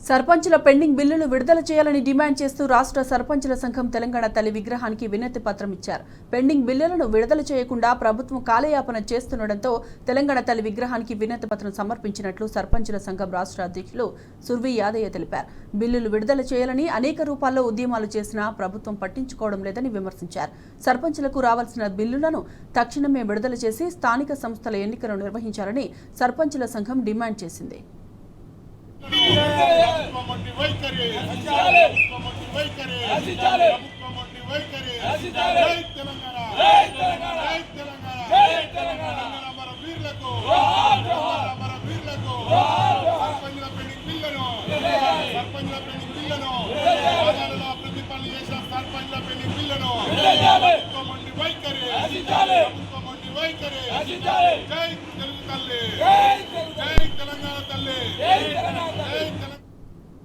సర్పంచుల పెండింగ్ బిల్లులు విడుదల చేయాలని డిమాండ్ చేస్తూ రాష్ట్ర సర్పంచుల సంఘం తెలంగాణ తల్లి విగ్రహానికి వినతి పత్రం ఇచ్చారు. పెండింగ్ బిల్లులను విడుదల చేయకుండా ప్రభుత్వం కాలయాపన చేస్తుండటంతో తెలంగాణ తల్లి విగ్రహానికి వినతి పత్రం సమర్పించినట్లు సర్పంచుల సంఘం రాష్ట్ర అధ్యక్షులు సుర్వి యాదయ్య తెలిపారు. బిల్లులు విడుదల చేయాలని అనేక రూపాల్లో ఉద్యమాలు చేసినా ప్రభుత్వం పట్టించుకోవడం లేదని విమర్శించారు. సర్పంచులకు రావాల్సిన బిల్లులను తక్షణమే విడుదల చేసి స్థానిక సంస్థల ఎన్నికలు నిర్వహించాలని సర్పంచుల సంఘం డిమాండ్ చేసింది. జై